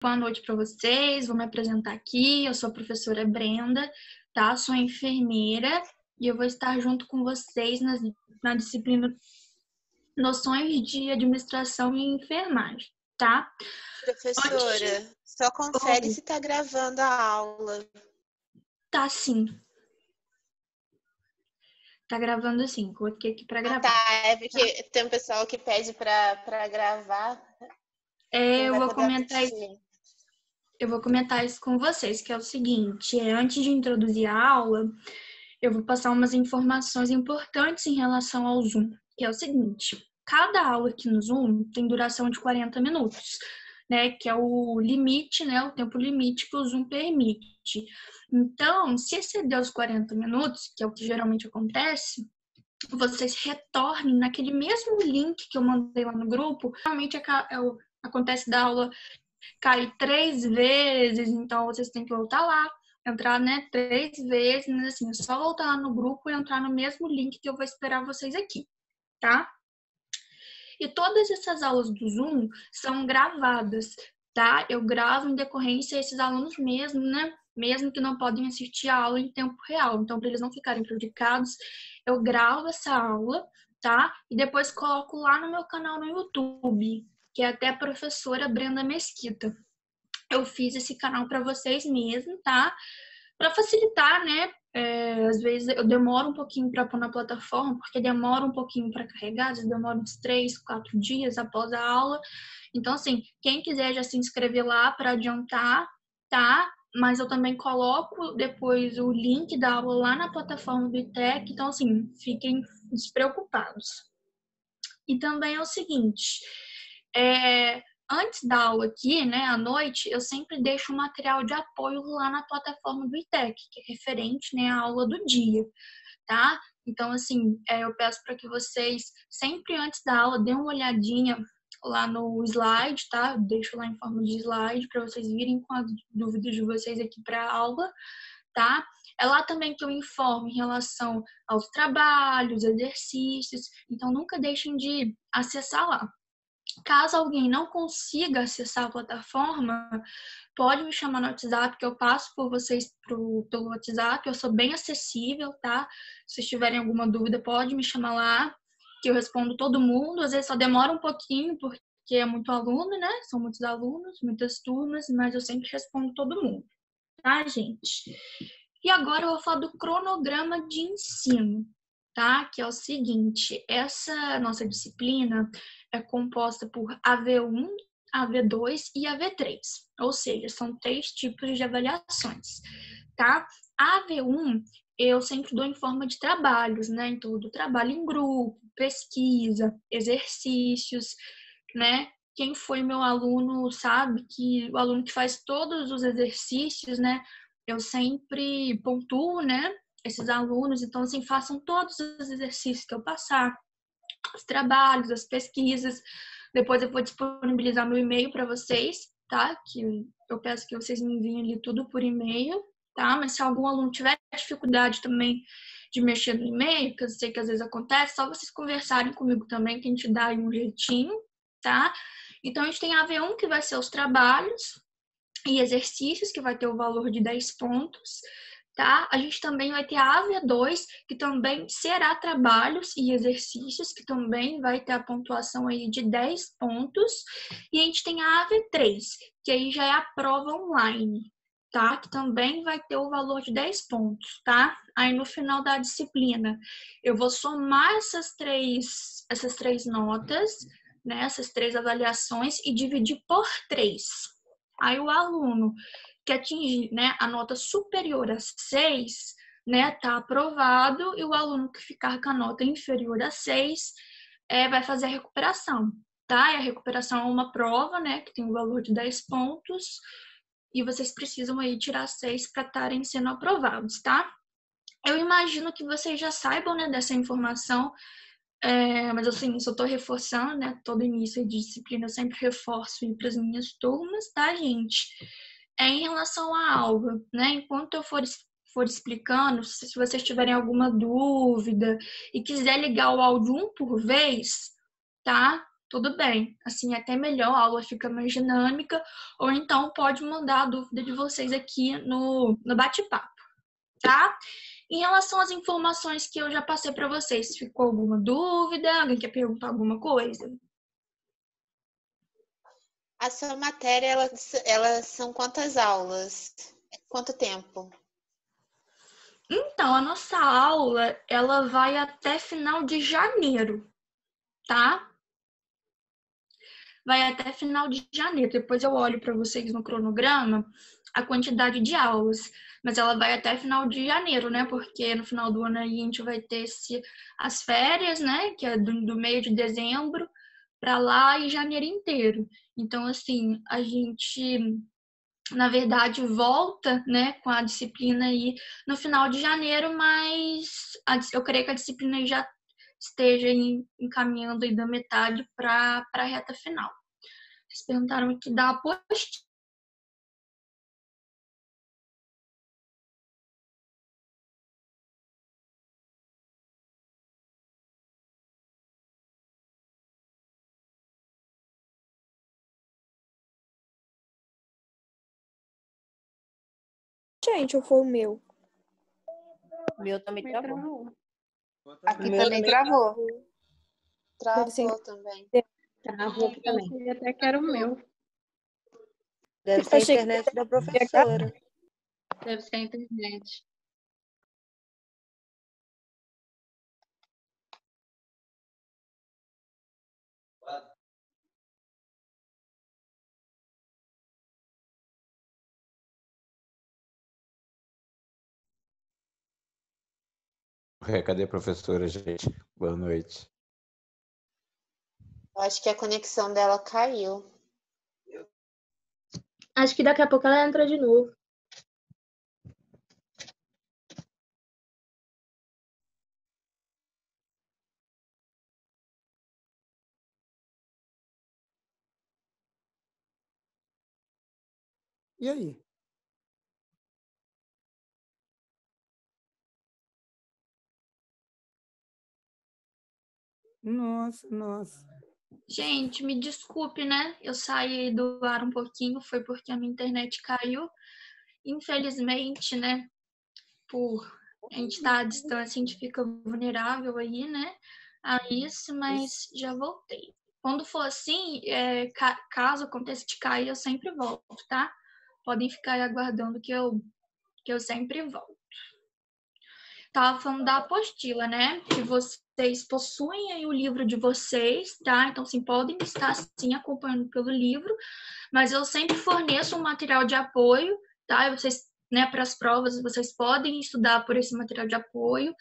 Boa noite para vocês, vou me apresentar aqui. Eu sou a professora Brenda, tá? Sou enfermeira e eu vou estar junto com vocês na disciplina Noções de Administração e Enfermagem, tá? Professora, só confere Oi, se tá gravando a aula. tá sim. Tá gravando sim, coloquei aqui para Tá, gravar. é porque tem um pessoal que pede pra gravar, não Eu vai vou poder comentar assistir. Eu vou comentar isso com vocês, que é o seguinte, antes de introduzir a aula, eu vou passar umas informações importantes em relação ao Zoom, que é o seguinte, cada aula aqui no Zoom tem duração de 40 minutos, né, que é o limite, né, o tempo limite que o Zoom permite. Então, se exceder os 40 minutos, que é o que geralmente acontece, vocês retornem naquele mesmo link que eu mandei lá no grupo. Normalmente acontece da aula cair 3 vezes, então vocês têm que voltar lá, entrar, né, 3 vezes, mas assim, é só voltar lá no grupo e entrar no mesmo link que eu vou esperar vocês aqui, tá? E todas essas aulas do Zoom são gravadas, tá? Eu gravo em decorrência a esses alunos mesmo, né? Mesmo que não podem assistir a aula em tempo real. Então, para eles não ficarem prejudicados, eu gravo essa aula, tá? E depois coloco lá no meu canal no YouTube, que é até a professora Brenda Mesquita. Eu fiz esse canal para vocês mesmo, tá? Para facilitar, né? Às vezes eu demoro um pouquinho para pôr na plataforma, porque demora um pouquinho para carregar, às vezes demora uns 3, 4 dias após a aula. Então, assim, quem quiser já se inscrever lá para adiantar, tá? Mas eu também coloco depois o link da aula lá na plataforma do ITEC, então, assim, fiquem despreocupados. E também é o seguinte, antes da aula aqui, né, à noite, eu sempre deixo um material de apoio lá na plataforma do ITEC, que é referente, né, à aula do dia, tá? Então, assim, eu peço para que vocês, sempre antes da aula, dêem uma olhadinha lá no slide, tá? Eu deixo lá em forma de slide para vocês virem com as dúvidas de vocês aqui para a aula, tá? É lá também que eu informo em relação aos trabalhos, exercícios, então nunca deixem de acessar lá. Caso alguém não consiga acessar a plataforma, pode me chamar no WhatsApp, que eu passo por vocês pelo WhatsApp, eu sou bem acessível, tá? Se vocês tiverem alguma dúvida, pode me chamar lá, que eu respondo todo mundo, às vezes só demora um pouquinho, porque é muito aluno, né? São muitos alunos, muitas turmas, mas eu sempre respondo todo mundo, tá, gente? E agora eu vou falar do cronograma de ensino, tá? Que é o seguinte, essa nossa disciplina é composta por AV1, AV2 e AV3, ou seja, são 3 tipos de avaliações, tá? A AV1 eu sempre dou em forma de trabalhos, né? Então, eu dou trabalho em grupo, pesquisa, exercícios, né? Quem foi meu aluno sabe que o aluno que faz todos os exercícios, né? Eu sempre pontuo, né? Esses alunos, então, assim, façam todos os exercícios que eu passar, os trabalhos, as pesquisas. Depois eu vou disponibilizar meu e-mail para vocês, tá? Que eu peço que vocês me enviem ali tudo por e-mail, tá? Mas se algum aluno tiver dificuldade também de mexer no e-mail, que eu sei que às vezes acontece, só vocês conversarem comigo também, que a gente dá aí um jeitinho, tá? Então, a gente tem a AV1, que vai ser os trabalhos e exercícios, que vai ter o valor de 10 pontos, tá? A gente também vai ter a AV2, que também será trabalhos e exercícios, que também vai ter a pontuação aí de 10 pontos. E a gente tem a AV3, que aí já é a prova online, tá? Que também vai ter o valor de 10 pontos, tá? Aí no final da disciplina, eu vou somar essas três notas, né? Essas 3 avaliações e dividir por 3. Aí o aluno que atingir, né, a nota superior a 6, né, tá aprovado, e o aluno que ficar com a nota inferior a 6 vai fazer a recuperação, tá? E a recuperação é uma prova, né, que tem um valor de 10 pontos, e vocês precisam aí tirar 6 para estarem sendo aprovados, tá? Eu imagino que vocês já saibam, né, dessa informação, mas assim, só estou reforçando, né? Todo início de disciplina eu sempre reforço para as minhas turmas, tá, gente? Em relação à aula, né? Enquanto eu for explicando, se vocês tiverem alguma dúvida e quiser ligar o áudio um por vez, tá? tudo bem. Assim, até melhor, a aula fica mais dinâmica, ou então pode mandar a dúvida de vocês aqui no bate-papo, tá? Em relação às informações que eu já passei para vocês, ficou alguma dúvida? Alguém quer perguntar alguma coisa? A sua matéria, elas são quantas aulas? Quanto tempo? Então, a nossa aula, ela vai até final de janeiro, tá? Vai até final de janeiro. Depois eu olho para vocês no cronograma a quantidade de aulas. Mas ela vai até final de janeiro, né? Porque no final do ano aí a gente vai ter as férias, né? Que é do meio de dezembro para lá e janeiro inteiro. Então, assim, a gente, na verdade, volta, né, com a disciplina aí no final de janeiro, mas eu creio que a disciplina aí já esteja encaminhando aí da metade para a reta final. Vocês perguntaram aqui da apostila. Gente, ou foi o meu? O meu também travou. Aqui O meu também travou. Deve ser- Travou também. Travou aqui também. Eu até que era o meu. Deve ser a Achei que internet da professora. Deve ser a internet. Cadê a professora, gente? Boa noite. Eu acho que a conexão dela caiu. Acho que daqui a pouco ela entra de novo. E aí? Nossa. Gente, me desculpe, né? Eu saí do ar um pouquinho, foi porque a minha internet caiu. Infelizmente, né? Por a gente estar à distância, a gente fica vulnerável aí, né? A isso, mas já voltei. Quando for assim, caso aconteça de cair, eu sempre volto, tá? Podem ficar aí aguardando que eu sempre volto. Tava falando da apostila, né? Que vocês possuem aí o livro de vocês, tá? Então, sim, podem estar, sim, acompanhando pelo livro, mas eu sempre forneço um material de apoio, tá? E vocês, né, para as provas, vocês podem estudar por esse material de apoio,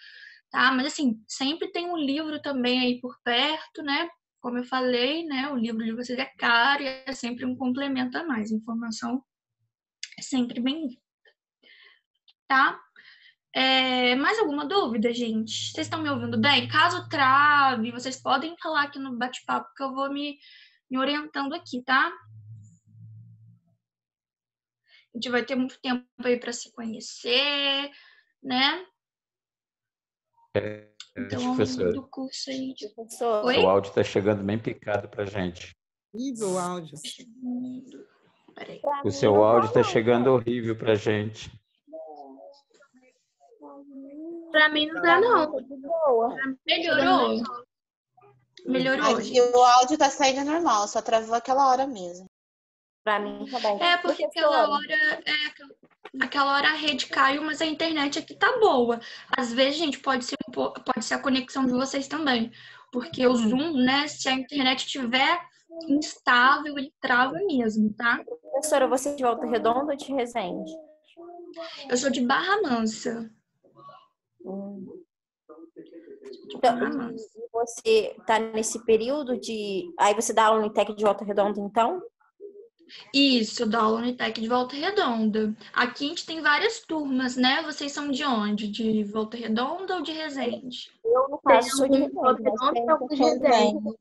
tá? Mas, assim, sempre tem um livro também aí por perto, né? Como eu falei, né? O livro de vocês é caro e é sempre um complemento a mais. A informação é sempre bem-vinda, tá? Mais alguma dúvida, gente? Vocês estão me ouvindo bem? Caso trave, vocês podem falar aqui no bate-papo que eu vou me orientando aqui, tá? A gente vai ter muito tempo aí para se conhecer, né? Então, ao longo do curso aí. Professor, Oi? Seu áudio está chegando bem picado para gente. Horrível o áudio. Peraí. O seu áudio está chegando horrível para gente. Pra mim não dá, não. Melhorou? Melhorou, Aqui gente. o áudio tá saindo normal, só travou aquela hora mesmo. pra mim também. Porque aquela hora a rede caiu, mas a internet aqui tá boa. Às vezes, gente, pode ser a conexão de vocês também. Porque o Zoom, né, se a internet estiver instável, ele trava mesmo, tá? Professora, você é de Volta Redonda ou de Resende? Eu sou de Barra Mansa. Então, e você tá nesse período de... Aí você dá aula no ITEC de Volta Redonda, então? Isso, eu dou aula no ITEC de Volta Redonda. Aqui a gente tem várias turmas, né? Vocês são de onde? De Volta Redonda ou de Resende? Eu, no caso, sou de Volta Resende, mas Redonda ou de tem Resende?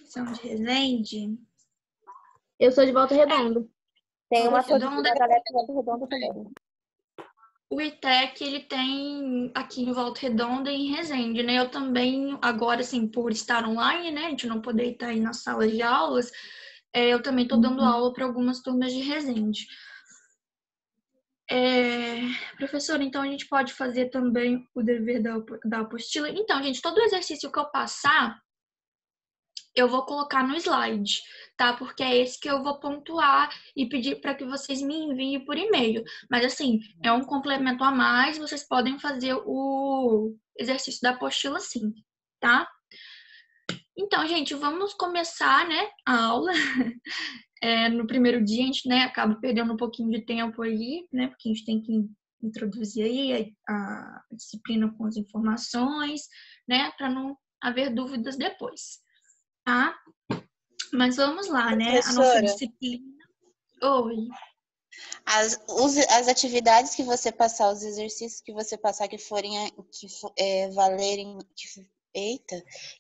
São de Resende? Eu sou de Volta Redonda. Tem uma Volta turma Redonda. da galera de Volta Redonda também. O ITEC, ele tem aqui em Volta Redonda e em Resende, né? Eu também, agora, assim, por estar online, né? A gente não poder estar aí nas salas de aulas, eu também estou dando aula para algumas turmas de Resende. Professora, então a gente pode fazer também o dever da apostila? Então, gente, todo exercício que eu passar, eu vou colocar no slide, tá? Porque é esse que eu vou pontuar e pedir para que vocês me enviem por e-mail. Mas, assim, é um complemento a mais, vocês podem fazer o exercício da apostila sim, tá? Então, gente, vamos começar, né, a aula. No primeiro dia, a gente, né, acaba perdendo um pouquinho de tempo aí, né, porque a gente tem que introduzir aí a disciplina com as informações, né, para não haver dúvidas depois. Tá? Mas vamos lá, né? A nossa disciplina. Oi. As atividades que você passar, os exercícios que você passar que forem valerem,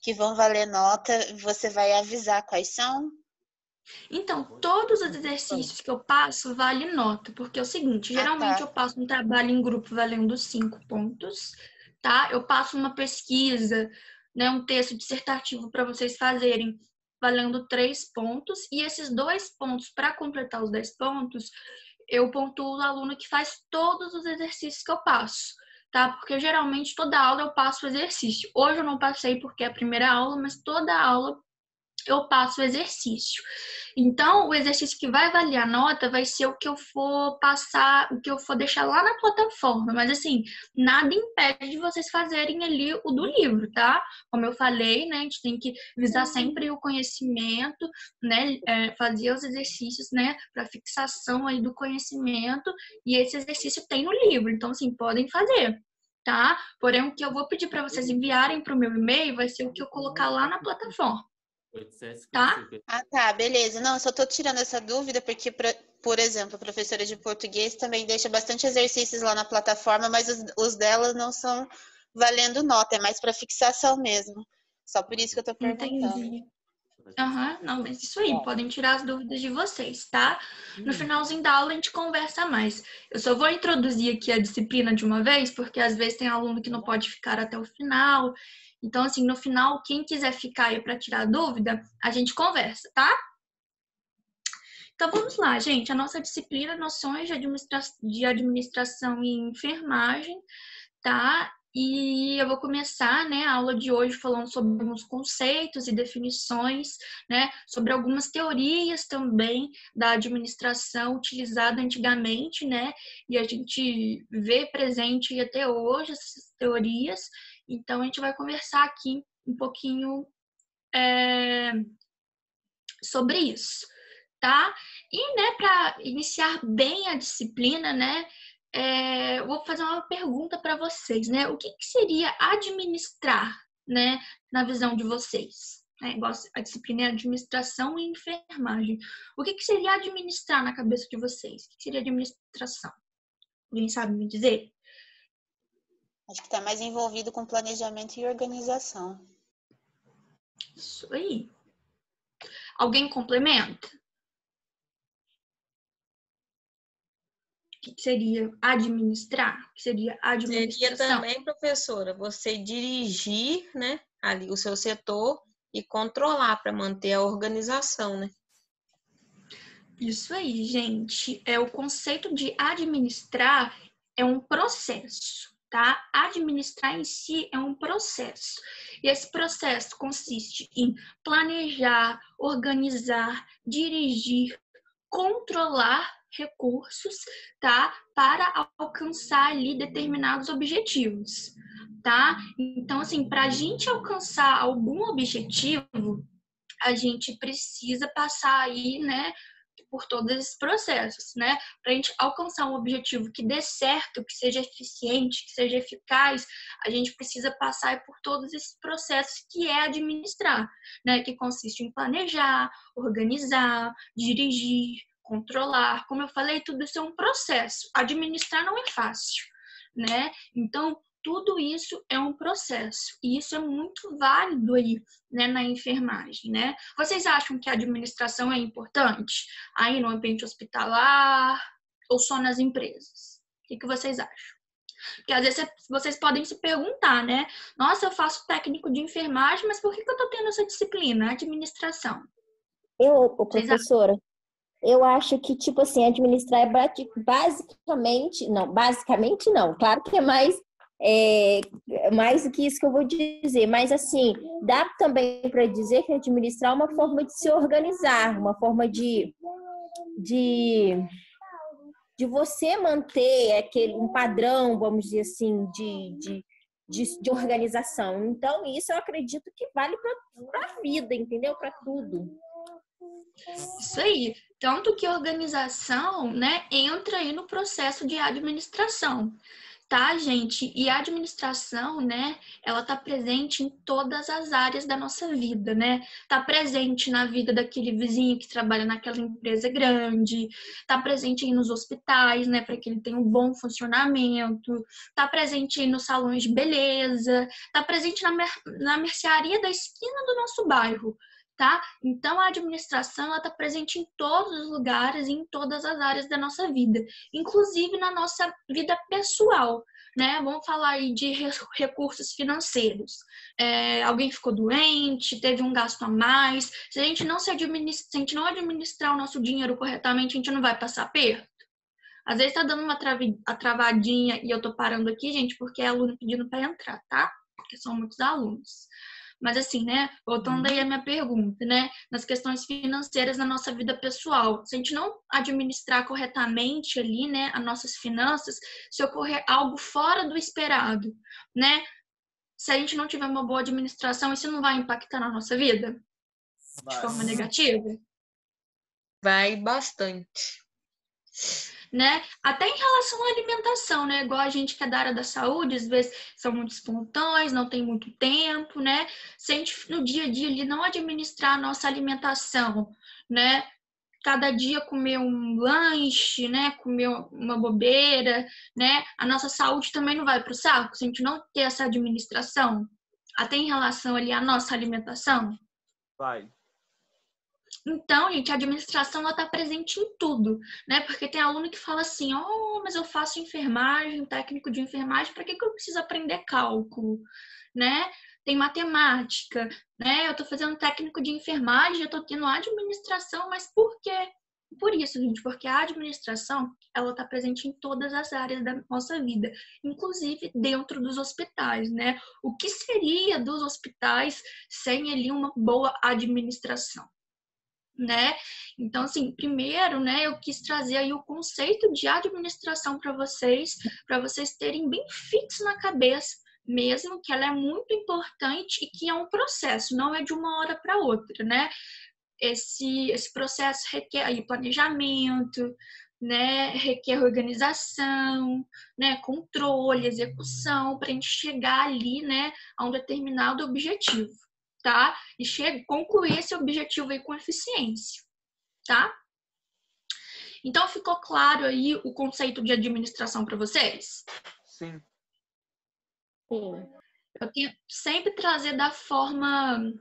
que vão valer nota, você vai avisar quais são? Então, todos os exercícios que eu passo vale nota, porque é o seguinte, geralmente eu passo um trabalho em grupo valendo 5 pontos, tá? Eu passo uma pesquisa, né, um texto dissertativo para vocês fazerem valendo 3 pontos, e esses 2 pontos, para completar os 10 pontos, eu pontuo o aluno que faz todos os exercícios que eu passo, tá? Porque geralmente toda aula eu passo o exercício. Hoje eu não passei porque é a primeira aula, mas toda aula eu passo o exercício. Então, o exercício que vai valer a nota vai ser o que eu for passar, o que eu for deixar lá na plataforma. Mas, assim, nada impede de vocês fazerem ali o do livro, tá? Como eu falei, né? A gente tem que visar sempre o conhecimento, né? Fazer os exercícios, né? Para fixação aí do conhecimento. E esse exercício tem no livro. Então, assim, podem fazer. Tá? Porém, o que eu vou pedir para vocês enviarem para o meu e-mail vai ser o que eu colocar lá na plataforma. Tá? Tá, beleza. Não, eu só tô tirando essa dúvida porque, por exemplo, a professora de português também deixa bastante exercícios lá na plataforma, mas os dela não são valendo nota, é mais para fixação mesmo. Só por isso que eu tô perguntando. Entendi. Não, mas isso aí, podem tirar as dúvidas de vocês, tá? No finalzinho da aula a gente conversa mais. Eu só vou introduzir aqui a disciplina de uma vez, porque às vezes tem aluno que não pode ficar até o final. Então, assim, no final, quem quiser ficar aí para tirar dúvida, a gente conversa, tá? Então, vamos lá, gente. A nossa disciplina, noções de administração e enfermagem, tá? E eu vou começar, né, a aula de hoje falando sobre alguns conceitos e definições, né, sobre algumas teorias também da administração utilizada antigamente, né, e a gente vê presente até hoje essas teorias. Então, a gente vai conversar aqui um pouquinho sobre isso, tá? E, né, para iniciar bem a disciplina, né, eu vou fazer uma pergunta para vocês, né? O que seria administrar, né, na visão de vocês? Igual a disciplina é administração e enfermagem. O que seria administrar na cabeça de vocês? O que seria administração? Alguém sabe me dizer? Acho que está mais envolvido com planejamento e organização. Isso aí. Alguém complementa? O que seria administrar? O que seria administração? Seria também, professora, você dirigir, né, ali o seu setor e controlar para manter a organização, né? Isso aí, gente. O conceito de administrar é um processo, tá? Administrar em si é um processo. E esse processo consiste em planejar, organizar, dirigir, controlar recursos, tá? Para alcançar ali determinados objetivos, tá? Então, assim, para a gente alcançar algum objetivo, a gente precisa passar aí, né, por todos esses processos, né? Para a gente alcançar um objetivo que dê certo, que seja eficiente, que seja eficaz, a gente precisa passar por todos esses processos que é administrar, né? Que consiste em planejar, organizar, dirigir, controlar. Como eu falei, tudo isso é um processo. Administrar não é fácil, né? Então, tudo isso é um processo. E isso é muito válido aí, né, na enfermagem, né? Vocês acham que a administração é importante aí no ambiente hospitalar ou só nas empresas? O que vocês acham? Porque às vezes vocês podem se perguntar, né? Nossa, eu faço técnico de enfermagem, mas por que eu tô tendo essa disciplina? Administração. Vocês acham? Professora, eu acho que, tipo assim, administrar é basicamente não. Claro que é mais do que isso que eu vou dizer, mas assim, dá também para dizer que administrar é uma forma de se organizar, uma forma de você manter um padrão, vamos dizer assim, de organização. Então, isso eu acredito que vale para a vida, entendeu? Para tudo. Isso aí. Tanto que organização, né, entra aí no processo de administração. Tá, gente? E a administração, né, ela tá presente em todas as áreas da nossa vida, né? Tá presente na vida daquele vizinho que trabalha naquela empresa grande, tá presente aí nos hospitais, né, para que ele tenha um bom funcionamento, tá presente aí nos salões de beleza, tá presente na mercearia da esquina do nosso bairro. Tá? Então, a administração está presente em todos os lugares e em todas as áreas da nossa vida, inclusive na nossa vida pessoal, né? Vamos falar aí de recursos financeiros. Alguém ficou doente, teve um gasto a mais. Se a gente não administrar o nosso dinheiro corretamente, a gente não vai passar aperto. Às vezes está dando uma travadinha e eu tô parando aqui, gente, porque é aluno pedindo para entrar, tá? Porque são muitos alunos. Mas assim, né, voltando aí a minha pergunta, né, nas questões financeiras na nossa vida pessoal, se a gente não administrar corretamente ali, né, as nossas finanças, se ocorrer algo fora do esperado, né, se a gente não tiver uma boa administração, isso não vai impactar na nossa vida? De forma negativa? Vai bastante. Né? Até em relação à alimentação, né? Igual a gente que é da área da saúde, às vezes são muitos plantões, não tem muito tempo, né? Se a gente no dia a dia ali não administrar a nossa alimentação, né? Cada dia comer um lanche, né? Comer uma bobeira, né? A nossa saúde também não vai para o saco se a gente não ter essa administração. Até em relação ali à nossa alimentação. Vai. Então, gente, a administração ela está presente em tudo, né? Porque tem aluno que fala assim, mas eu faço enfermagem, técnico de enfermagem, para que eu preciso aprender cálculo, né? Tem matemática, né? Eu estou fazendo técnico de enfermagem, eu estou tendo administração, mas por quê? Por isso, gente, porque a administração, ela está presente em todas as áreas da nossa vida, inclusive dentro dos hospitais, né? O que seria dos hospitais sem ali uma boa administração? Né? Então, assim, primeiro, né, eu quis trazer aí o conceito de administração para vocês terem bem fixo na cabeça mesmo, que ela é muito importante e que é um processo, não é de uma hora para outra, né? Esse processo requer aí planejamento, né, requer organização, né, controle, execução, para a gente chegar ali, né, a um determinado objetivo. Tá? E concluir esse objetivo aí com eficiência, tá? Então, ficou claro aí o conceito de administração para vocês? Sim. Sim. Eu tento sempre trazer da forma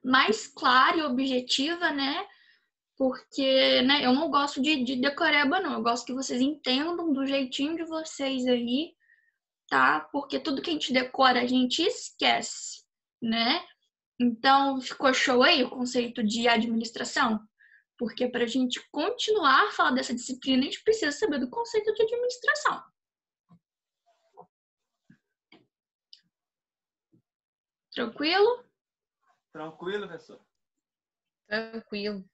mais clara e objetiva, né? Porque, né, eu não gosto de decoreba, não. Eu gosto que vocês entendam do jeitinho de vocês aí, tá? Porque tudo que a gente decora, a gente esquece, né? Então, ficou show aí o conceito de administração? Porque para a gente continuar a falar dessa disciplina, a gente precisa saber do conceito de administração. Tranquilo? Tranquilo, professor? Tranquilo.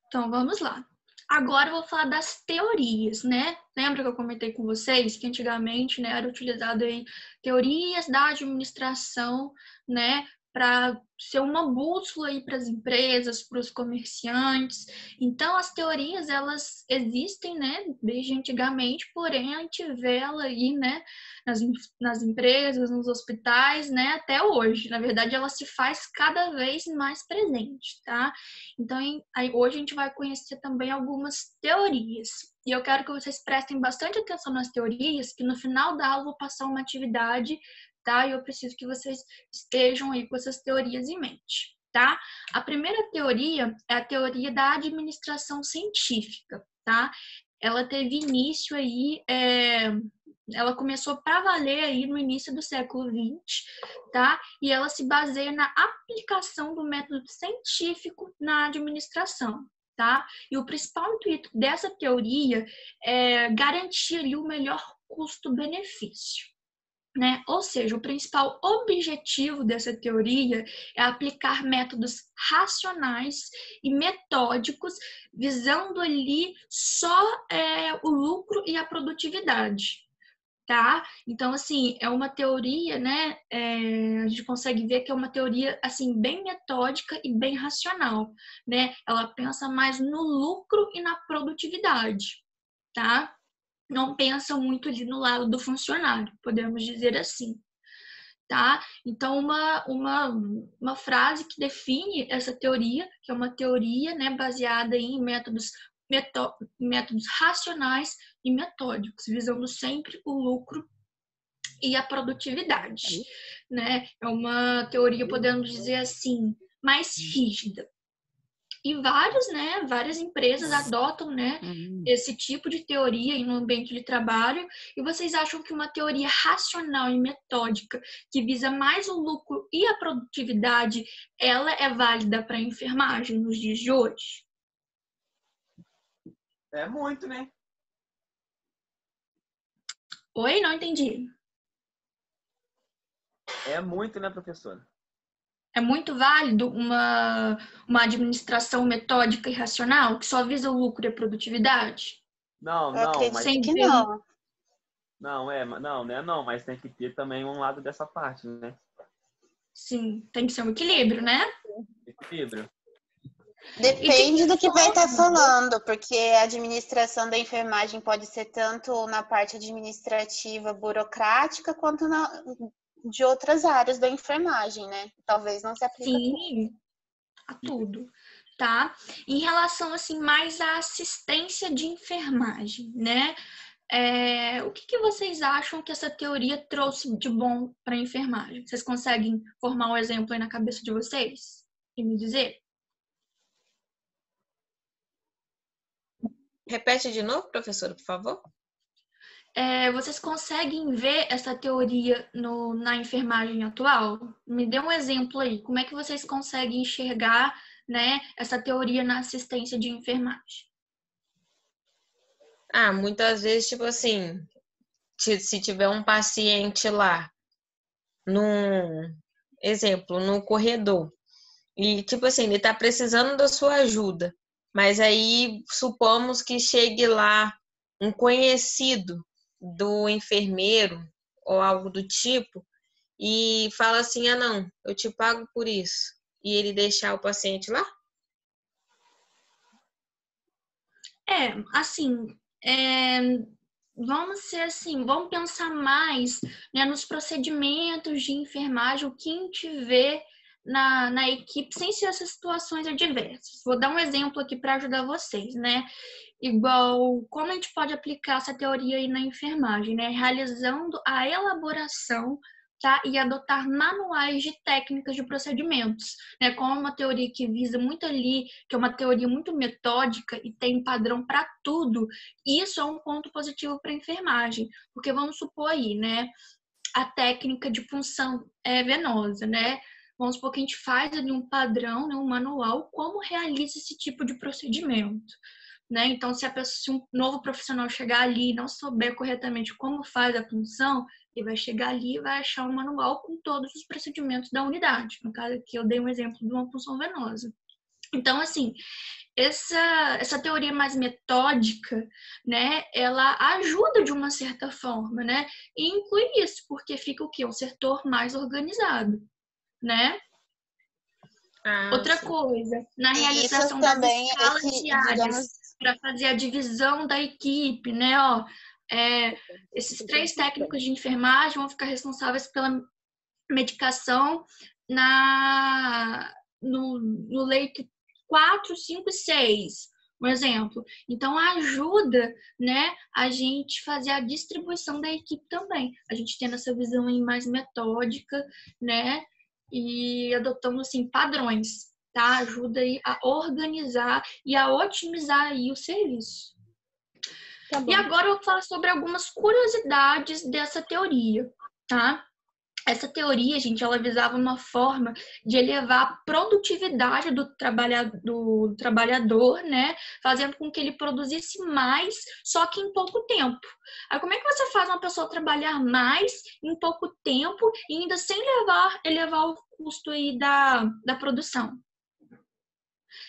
Então, vamos lá. Agora eu vou falar das teorias, né? Lembra que eu comentei com vocês que antigamente, né, era utilizado aí teorias da administração, né, para ser uma bússola aí para as empresas, para os comerciantes. Então, as teorias, elas existem, né, desde antigamente, porém a gente vê ela aí, né, nas empresas, nos hospitais, né, até hoje. Na verdade, ela se faz cada vez mais presente, tá? Então, aí, hoje a gente vai conhecer também algumas teorias. E eu quero que vocês prestem bastante atenção nas teorias, que no final da aula eu vou passar uma atividade, tá? E eu preciso que vocês estejam aí com essas teorias em mente, tá? A primeira teoria é a teoria da administração científica, tá? ela teve início aí, ela começou para valer aí no início do século XX, tá? E ela se baseia na aplicação do método científico na administração, tá? E o principal intuito dessa teoria é garantir ali o melhor custo-benefício, né? Ou seja, o principal objetivo dessa teoria é aplicar métodos racionais e metódicos, visando ali só o lucro e a produtividade, tá? Então, assim, é uma teoria, né? A gente consegue ver que é uma teoria, assim, bem metódica e bem racional, né? Ela pensa mais no lucro e na produtividade, tá? Não pensa muito ali no lado do funcionário, podemos dizer assim, tá? Então, uma frase que define essa teoria, que é uma teoria, né, baseada em métodos racionais e metódicos, visando sempre o lucro e a produtividade, né? É uma teoria, podemos dizer assim, mais rígida. E várias empresas adotam, né, esse tipo de teoria no ambiente de trabalho. E vocês acham que uma teoria racional e metódica que visa mais o lucro e a produtividade, ela é válida para a enfermagem nos dias de hoje? É muito, né? Oi, não entendi. É muito, né, professora? É muito válido uma administração metódica e racional que só visa o lucro e a produtividade? Não, Eu acredito mas... que não. Não, mas tem que ter também um lado dessa parte, né? Sim, tem que ser um equilíbrio, né? Equilíbrio. Depende do que vai estar falando, porque a administração da enfermagem pode ser tanto na parte administrativa, burocrática, quanto de outras áreas da enfermagem, né? Talvez não se aplique a tudo, tá? Em relação, assim, mais à assistência de enfermagem, né? O que vocês acham que essa teoria trouxe de bom para a enfermagem? Vocês conseguem formar um exemplo aí na cabeça de vocês e me dizer? Repete de novo, professora, por favor. Vocês conseguem ver essa teoria na enfermagem atual? Me dê um exemplo aí. Como é que vocês conseguem enxergar, né, essa teoria na assistência de enfermagem? Muitas vezes, tipo assim, se tiver um paciente lá, no corredor, e tipo assim, ele tá precisando da sua ajuda, mas aí supomos que chegue lá um conhecido do enfermeiro ou algo do tipo e fala assim, não, eu te pago por isso, e ele deixar o paciente lá? Vamos ser assim, vamos pensar mais, né, nos procedimentos de enfermagem, o que a gente vê na equipe, sem ser essas situações adversas. Vou dar um exemplo aqui para ajudar vocês, né? Igual, como a gente pode aplicar essa teoria aí na enfermagem, né? Realizando a elaboração, tá? E adotar manuais de técnicas de procedimentos, né? Como uma teoria que visa muito ali, que é uma teoria muito metódica e tem padrão para tudo, isso é um ponto positivo para a enfermagem, porque vamos supor aí, né? A técnica de punção venosa, né? Vamos supor que a gente faz ali um padrão, né, um manual, como realiza esse tipo de procedimento, né? Então, se um novo profissional chegar ali e não souber corretamente como faz a punção, ele vai chegar ali e vai achar um manual com todos os procedimentos da unidade. No caso aqui, eu dei um exemplo de uma punção venosa. Então, assim, essa teoria mais metódica, né, ela ajuda de uma certa forma, né? E inclui isso, porque fica o quê? Um setor mais organizado, né? Outra coisa, na realização das escalas diárias, para fazer a divisão da equipe, né? Esses 3 técnicos de enfermagem vão ficar responsáveis pela medicação no leito 4, 5 e 6, um exemplo. Então, ajuda, né, a gente fazer a distribuição da equipe também. A gente tendo essa visão aí mais metódica, né, e adotamos, assim, padrões, tá? Ajuda aí a organizar e a otimizar aí o serviço. Tá bom. E agora eu vou falar sobre algumas curiosidades dessa teoria, tá? Essa teoria, gente, ela visava uma forma de elevar a produtividade do trabalhador, né? Fazendo com que ele produzisse mais, só que em pouco tempo. Aí, como é que você faz uma pessoa trabalhar mais em pouco tempo e ainda sem elevar o custo aí da produção?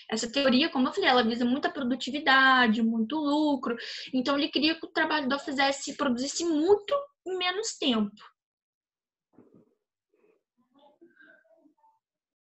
Essa teoria, como eu falei, ela visa muita produtividade, muito lucro. Então, ele queria que o trabalhador produzisse muito em menos tempo.